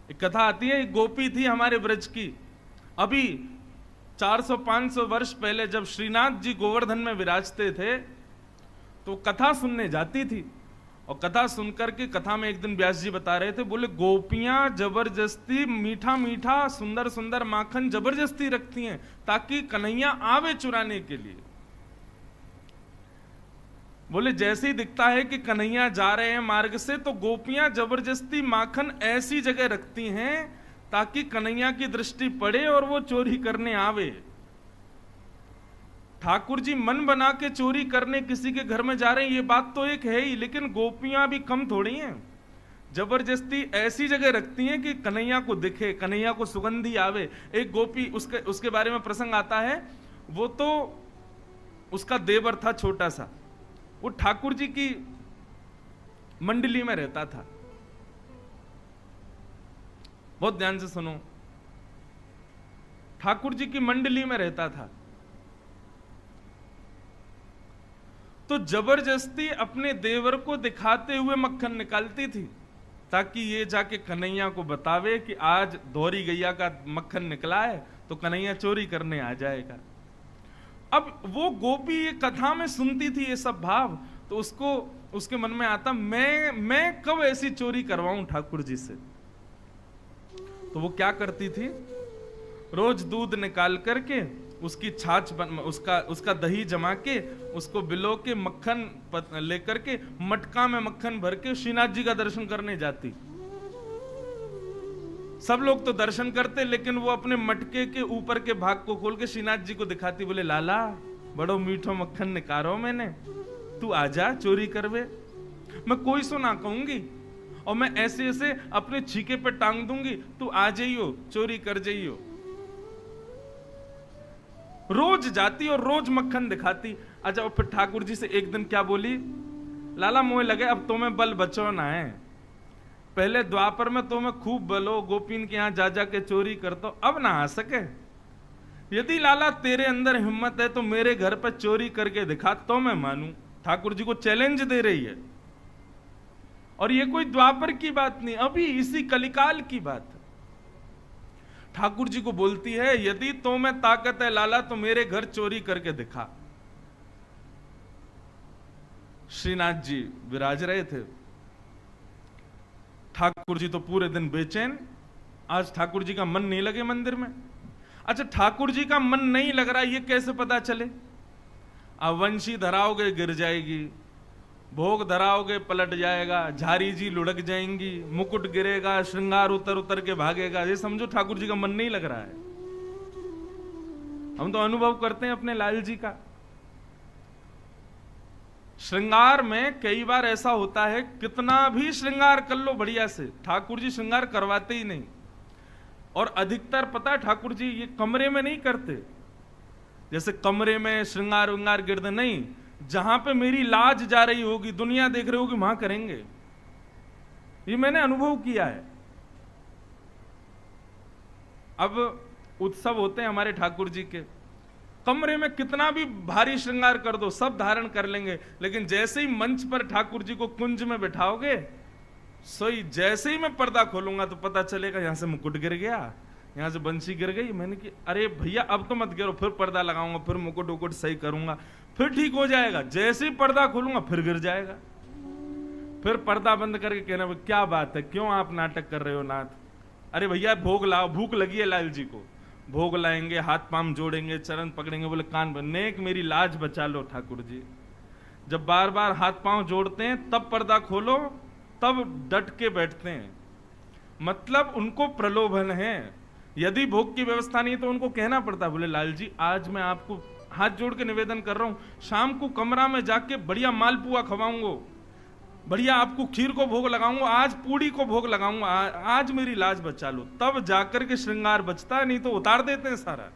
एक कथा आती है, एक गोपी थी हमारे ब्रज की। अभी 400-500 वर्ष पहले जब श्रीनाथ जी गोवर्धन में विराजते थे तो कथा सुनने जाती थी। और कथा सुनकर के, कथा में एक दिन व्यास जी बता रहे थे, बोले गोपियां जबरदस्ती मीठा मीठा सुंदर सुंदर माखन जबरदस्ती रखती हैं ताकि कन्हैया आवे चुराने के लिए। बोले जैसे ही दिखता है कि कन्हैया जा रहे हैं मार्ग से तो गोपियां जबरदस्ती माखन ऐसी जगह रखती हैं ताकि कन्हैया की दृष्टि पड़े और वो चोरी करने आवे। ठाकुर जी मन बना के चोरी करने किसी के घर में जा रहे हैं, ये बात तो एक है ही, लेकिन गोपियां भी कम थोड़ी हैं। जबरदस्ती ऐसी जगह रखती हैं कि कन्हैया को दिखे, कन्हैया को सुगंधी आवे। एक गोपी, उसके बारे में प्रसंग आता है, वो तो उसका देवर था छोटा सा, वो ठाकुर जी की मंडली में रहता था। बहुत ध्यान से सुनो, ठाकुर जी की मंडली में रहता था तो जबरदस्ती अपने देवर को दिखाते हुए मक्खन निकालती थी ताकि ये जाके कन्हैया को बतावे कि आज दोहरी गैया का मक्खन निकला है तो कन्हैया चोरी करने आ जाएगा। अब वो गोपी ये कथा में सुनती थी ये सब भाव, तो उसको उसके मन में आता, मैं कब ऐसी चोरी करवाऊं ठाकुर जी से। तो वो क्या करती थी, रोज दूध निकाल करके उसकी छाछ उसका दही जमा के उसको बिलो के मक्खन लेकर के मटका में मक्खन भर के श्रीनाथ जी का दर्शन करने जाती। सब लोग तो दर्शन करते, लेकिन वो अपने मटके के ऊपर के भाग को खोल के श्रीनाथ जी को दिखाती, बोले लाला बड़ो मीठो मक्खन निकारो मैंने, तू आजा चोरी करवे। मैं कोई सो ना कहूंगी और मैं ऐसे ऐसे अपने छीके पे टांग दूंगी, तू आ जाइयो चोरी कर जाइयो। रोज जाती और रोज मक्खन दिखाती। अच्छा, और फिर ठाकुर जी से एक दिन क्या बोली, लाला मोए लगे अब तुम्हें बल बचो ना है, पहले द्वापर में तुम्हें खूब बलो, गोपीन के यहां जा जा के चोरी करतो, अब ना आ सके। यदि लाला तेरे अंदर हिम्मत है तो मेरे घर पर चोरी करके दिखा तो मैं मानूं। ठाकुर जी को चैलेंज दे रही है। और ये कोई द्वापर की बात नहीं, अभी इसी कलिकाल की बात है। ठाकुर जी को बोलती है, यदि तो में ताकत है लाला तो मेरे घर चोरी करके दिखा। श्रीनाथ जी विराज रहे थे। ठाकुर जी तो पूरे दिन बेचैन, आज ठाकुर जी का मन नहीं लगे मंदिर में। अच्छा, ठाकुर जी का मन नहीं लग रहा ये कैसे पता चले? अब वंशी धराओगे गिर जाएगी, भोग धराओगे पलट जाएगा, झारी जी लुढ़क जाएंगी, मुकुट गिरेगा, श्रृंगार उतर उतर के भागेगा, ये समझो ठाकुर जी का मन नहीं लग रहा है। हम तो अनुभव करते हैं अपने लाल जी का। श्रृंगार में कई बार ऐसा होता है, कितना भी श्रृंगार कर लो बढ़िया से, ठाकुर जी श्रृंगार करवाते ही नहीं। और अधिकतर पता है ठाकुर जी ये कमरे में नहीं करते, जैसे कमरे में श्रृंगार विंगार गिरद नहीं, जहां पे मेरी लाज जा रही होगी, दुनिया देख रही होगी, वहां करेंगे। ये मैंने अनुभव किया है। अब उत्सव होते हैं हमारे ठाकुर जी के, कमरे में कितना भी भारी श्रृंगार कर दो सब धारण कर लेंगे, लेकिन जैसे ही मंच पर ठाकुर जी को कुंज में बिठाओगे, सोई जैसे ही मैं पर्दा खोलूंगा तो पता चलेगा यहां से मुकुट गिर गया, यहां से बंसी गिर गई। मैंने कि अरे भैया अब तो मत गिरो, फिर पर्दा लगाऊंगा, फिर मुकुट उकुट सही करूंगा, फिर ठीक हो जाएगा। जैसे ही पर्दा खोलूंगा फिर गिर जाएगा। फिर पर्दा बंद करके कहना क्या बात है, क्यों आप नाटक कर रहे हो नाथ? अरे भैया भोग लाओ, भूख लगी है लाल जी को, भोग लाएंगे, हाथ पांव जोड़ेंगे, चरण पकड़ेंगे, बोले कान नेक मेरी लाज बचा लो ठाकुर जी। जब बार बार हाथ पांव जोड़ते हैं तब पर्दा खोलो, तब डट के बैठते हैं, मतलब उनको प्रलोभन है। यदि भोग की व्यवस्था नहीं तो उनको कहना पड़ता, बोले लाल जी आज मैं आपको हाथ जोड़ के निवेदन कर रहा हूं, शाम को कमरा में जाके बढ़िया मालपुआ खवाऊंगा, बढ़िया आपको खीर को भोग लगाऊंगा, आज पूड़ी को भोग लगाऊंगा, आज मेरी लाज बचा लो। तब जाकर के श्रृंगार बचता है, नहीं तो उतार देते हैं सारा।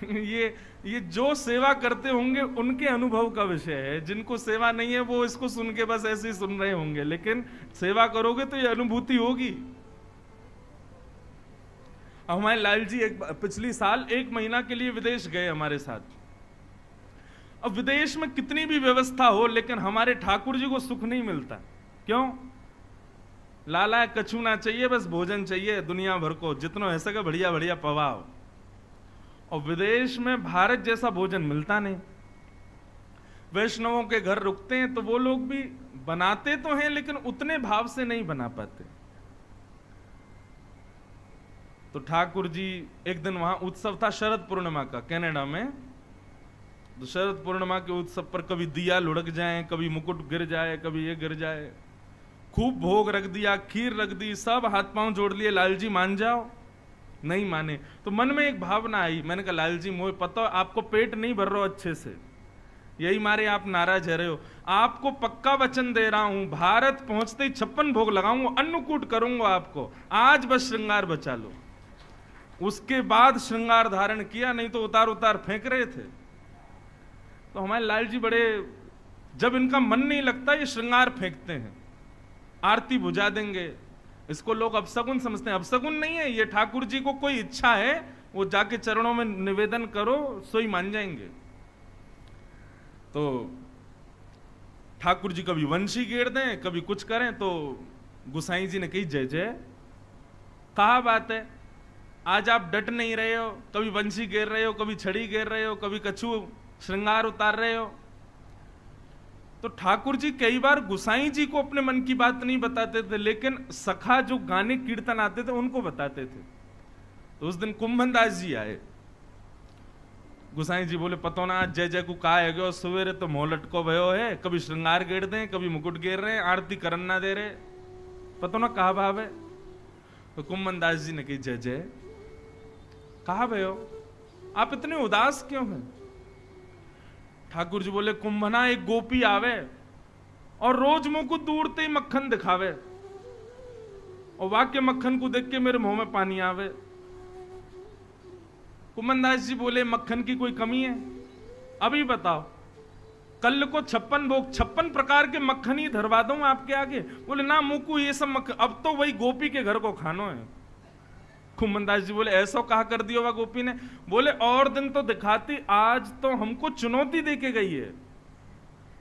ये जो सेवा करते होंगे उनके अनुभव का विषय है, जिनको सेवा नहीं है वो इसको सुन के बस ऐसे ही सुन रहे होंगे, लेकिन सेवा करोगे तो ये अनुभूति होगी। हमारे लाल जी पिछली साल 1 महीना के लिए विदेश गए हमारे साथ। अब विदेश में कितनी भी व्यवस्था हो लेकिन हमारे ठाकुर जी को सुख नहीं मिलता। क्यों? लाला कछु ना चाहिए, बस भोजन चाहिए दुनिया भर को, जितना है सके बढ़िया बढ़िया पवाओ। और विदेश में भारत जैसा भोजन मिलता नहीं। वैष्णवों के घर रुकते हैं तो वो लोग भी बनाते तो हैं, लेकिन उतने भाव से नहीं बना पाते। तो ठाकुर जी एक दिन वहां उत्सव था शरद पूर्णिमा का कनाडा में। तो शरद पूर्णिमा के उत्सव पर कभी दिया लुढ़क जाए, कभी मुकुट गिर जाए, कभी ये गिर जाए। खूब भोग रख दिया, खीर रख दी, सब हाथ पांव जोड़ लिए, लाल जी मान जाओ। नहीं माने। तो मन में एक भावना आई, मैंने कहा लाल जी मुझे पता है आपको पेट नहीं भर रहा अच्छे से, यही मारे आप नाराज रहे हो। आपको पक्का वचन दे रहा हूं, भारत पहुंचते ही 56 भोग लगाऊंगा, अन्नकूट करूंगा आपको, आज बस श्रृंगार बचा लो। उसके बाद श्रृंगार धारण किया, नहीं तो उतार उतार फेंक रहे थे। तो हमारे लाल जी बड़े, जब इनका मन नहीं लगता ये श्रृंगार फेंकते हैं, आरती बुझा देंगे। इसको लोग अपशगुन समझते हैं, अपशगुन नहीं है ये, ठाकुर जी को कोई इच्छा है वो जाके चरणों में निवेदन करो, सोई मान जाएंगे। तो ठाकुर जी कभी वंशी गेर दें, कभी कुछ करें। तो गुसाई जी ने कही जय जय, कहा बात है, आज आप डट नहीं रहे हो, कभी वंशी गेर रहे हो, कभी छड़ी गेर रहे हो, कभी कछु श्रृंगार उतार रहे हो। तो ठाकुर जी कई बार गुसाई जी को अपने मन की बात नहीं बताते थे, लेकिन सखा जो गाने कीर्तन आते थे उनको बताते थे। तो उस दिन कुंभन दास जी आए। गुसाई जी बोले पतो ना आज जय जय को कहा है गयो, सवेरे तो मोह लटको भयो है, कभी श्रृंगार गेर दें, कभी मुकुट गेर रहे हैं, आरती करन ना दे रहे, पतो ना कहा भाव है। तो कुंभन दास जी ने कही जय जय, कहा भयो आप इतने उदास क्यों हैं। ठाकुर जी बोले कुंभना एक गोपी आवे और रोज मुंह को दूरते ही मक्खन दिखावे, और वाक्य मक्खन को देख के मेरे मुंह में पानी आवे। कुंभनदास जी बोले मक्खन की कोई कमी है, अभी बताओ, कल को 56 भोग 56 प्रकार के मक्खन ही धरवा दूं आपके आगे। बोले ना मुकू ये सब मक्खन, अब तो वही गोपी के घर को खानो है। कुंभनदास जी बोले ऐसा कहा कर दिया होगा गोपी ने। बोले और दिन तो दिखाती, आज तो हमको चुनौती दे के गई है,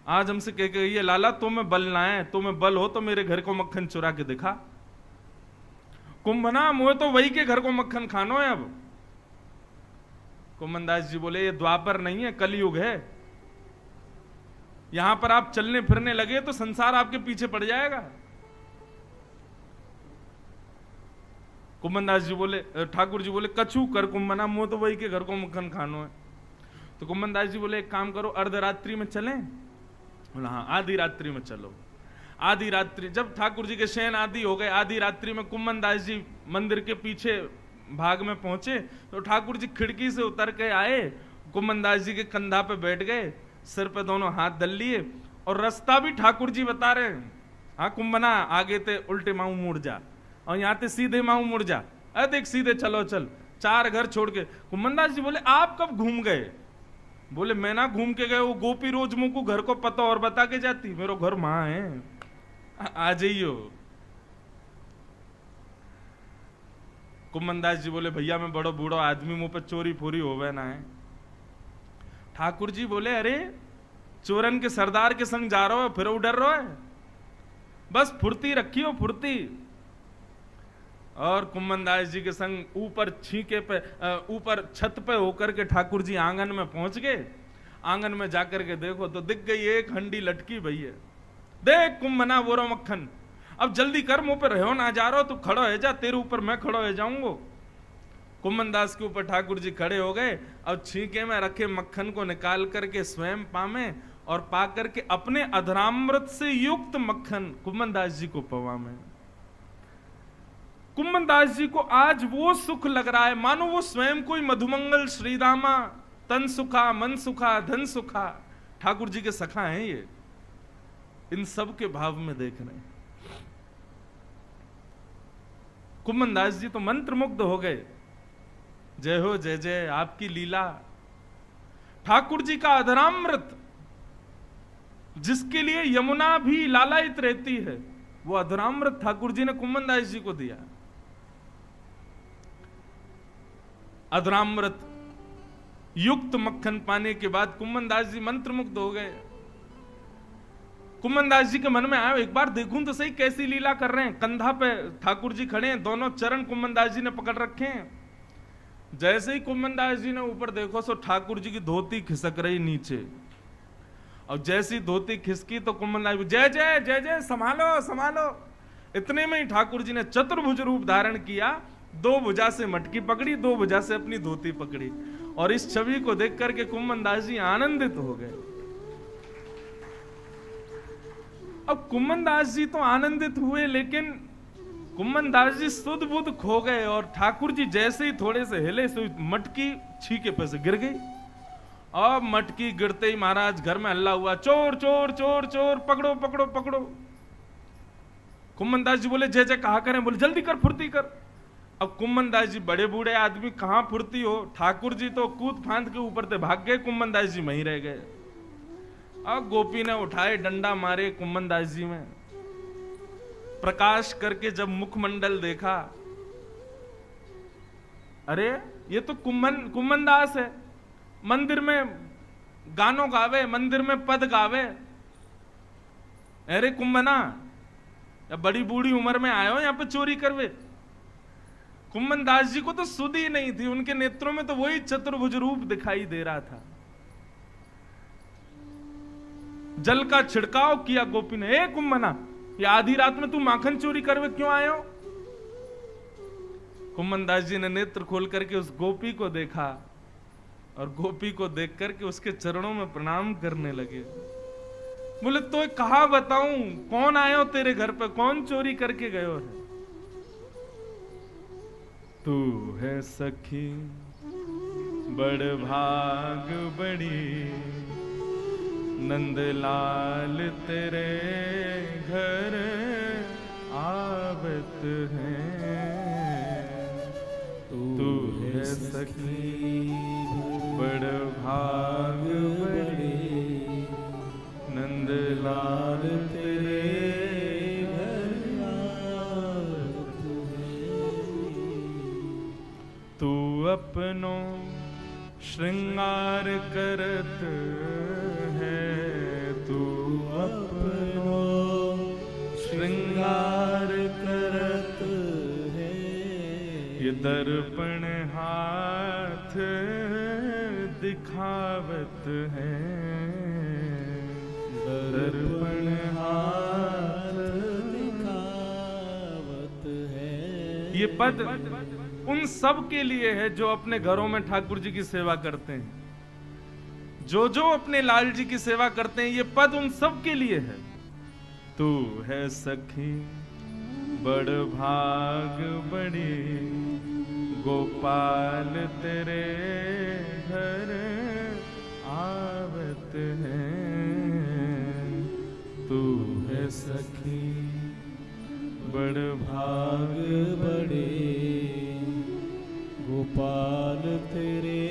आज हमसे कह के गई है लाला तुम्हें बल ना है, तुम्हें बल हो तो मेरे घर को मक्खन चुरा के दिखा। कुंभना मुझे तो वही के घर को मक्खन खानो है। अब कुंभनदास जी बोले ये द्वापर नहीं है, कलयुग है, यहां पर आप चलने फिरने लगे तो संसार आपके पीछे पड़ जाएगा। कुंभनदास जी बोले, ठाकुर जी बोले कछु कर कुंभना, मुंह तो वही के घर को मक्खन खानो है। तो कुंभनदास जी बोले एक काम करो, अर्धरात्रि में चलें। बोला हाँ आधी रात्रि में चलो। आधी रात्रि जब ठाकुर जी के शयन आदि हो गए, आधी रात्रि में कुंभनदास जी मंदिर के पीछे भाग में पहुंचे। तो ठाकुर जी खिड़की से उतर के आए, कुंभनदास जी के कंधा पे बैठ गए, सिर पे दोनों हाथ दल लिए, और रास्ता भी ठाकुर जी बता रहे हैं। हाँ कुंभना आगे ते उल्टे माऊ मुड़ जा, और यहाँ ते सीधे माऊ मुड़ जा, अरे देख सीधे चलो चल, 4 घर छोड़ के। कुंभनदास जी बोले आप कब घूम गए। बोले मैं ना घूम के गए, वो गोपी रोज मुंह को घर को पता और बता के जाती, मेरा घर मां है, आ जाइयो। कुंभनदास जी बोले भैया मैं बड़ो बूढ़ो आदमी, मुंह पे चोरी फोरी होवे ना है। ठाकुर जी बोले अरे चोरन के सरदार के संग जा रहा हो, फिर वो डर रहा है, बस फुर्ती रखियो फुर्ती। और कुंभनदास जी के संग ऊपर छीके पे, ऊपर छत पे होकर के ठाकुर जी आंगन में पहुंच गए। आंगन में जाकर के देखो तो दिख गई एक हंडी लटकी भैया। देख कुंभना वो रो मक्खन, अब जल्दी कर, मुंह पे रहो ना जा रहा हो, तू खड़ो है जा, तेरे ऊपर मैं खड़ो है जाऊंगा। कुंभनदास के ऊपर ठाकुर जी खड़े हो गए, अब छीके में रखे मक्खन को निकाल करके स्वयं पामे, और पा करके अपने अधरामृत से युक्त मक्खन कुंभनदास जी को पवा में। कुंभनदास जी को आज वो सुख लग रहा है मानो वो स्वयं कोई मधुमंगल श्रीरामा, तन सुखा मन सुखा धन सुखा, ठाकुर जी के सखा हैं ये, इन सब के भाव में देख रहे हैं। कुंभनदास जी तो मंत्र मुग्ध हो गए, जय हो जय जय आपकी लीला। ठाकुर जी का अधरामृत जिसके लिए यमुना भी लालायित रहती है, वो अधरामृत ठाकुर जी ने कुंभनदास जी को दिया। अधरामृत युक्त मक्खन पाने के बाद कुंभनदास जी मंत्रमुग्ध हो गए। कुम्मनदास जी के मन में आया, एक बार देखूं तो सही कैसी लीला कर रहे हैं। कंधा पे ठाकुर जी खड़े हैं, दोनों चरण कुम्मनदास जी ने पकड़ रखे हैं। जैसे ही कुम्मनदास जी ने ऊपर देखो सो ठाकुर जी की धोती खिसक रही नीचे, और जैसी धोती खिसकी तो कुम्मनदास जी जय जय जय जय, संभालो संभालो। इतने में ही ठाकुर जी ने चतुर्भुज रूप धारण किया, दो भुजा से मटकी पकड़ी, दो भुजा से अपनी धोती पकड़ी, और इस छवि को देख करके कुम्मनदास जी आनंदित हो गए। अब कुम्मनदास जी तो आनंदित हुए, लेकिन कुम्मनदास जी सुध बुध खो गए, और ठाकुर जी जैसे ही थोड़े से हिले से मटकी छीके पे से गिर गई। अब मटकी गिरते ही महाराज घर में हल्ला हुआ, चोर चोर चोर चोर, पकड़ो पकड़ो पकड़ो। कुम्मनदास जी बोले जय जय कहा करें, बोले जल्दी कर फुर्ती कर। अब कुम्मनदास जी बड़े बूढ़े आदमी, कहां फुर्ती हो, ठाकुर जी तो कूद फांद के ऊपर से भाग गए, कुम्मनदास जी वहीं रह गए। अब गोपी ने उठाए डंडा मारे कुम्मनदास जी में, प्रकाश करके जब मुखमंडल देखा, अरे ये तो कुम्मनदास है, मंदिर में गानों गावे, मंदिर में पद गावे। अरे कुम्मना, या बड़ी बूढ़ी उम्र में आए हो यहां पे चोरी करवे। कुम्मनदास जी को तो सुध ही नहीं थी, उनके नेत्रों में तो वही चतुर्भुज रूप दिखाई दे रहा था। जल का छिड़काव किया गोपी ने, ए कुम्मना, ये आधी रात में तू माखन चोरी करवे क्यों आए हो? कुम्मनदास जी ने नेत्र खोल करके उस गोपी को देखा, और गोपी को देख करके उसके चरणों में प्रणाम करने लगे। बोले तो कहा बताऊं, कौन आए हो तेरे घर पे, कौन चोरी करके गए हो? तू है सखी बड़ भाग बड़ी, नंदलाल तेरे घर आवत है। तू है सखी बड़ भाग बड़ी, नंदलाल तेरे घर आवत है। तू अपनो श्रृंगार करत है, तू अपनो श्रृंगार करत है। ये दर्पण हाथ दिखावत है, दर्पण हाथ दिखावत है। ये पद उन सब के लिए है जो अपने घरों में ठाकुर जी की सेवा करते हैं। जो जो अपने लाल जी की सेवा करते हैं, ये पद उन सब के लिए है। तू है सखी बड़ भाग बड़ी, गोपाल तेरे घर आवत है। तू है सखी बड़ भाग बड़े, गोपाल तेरे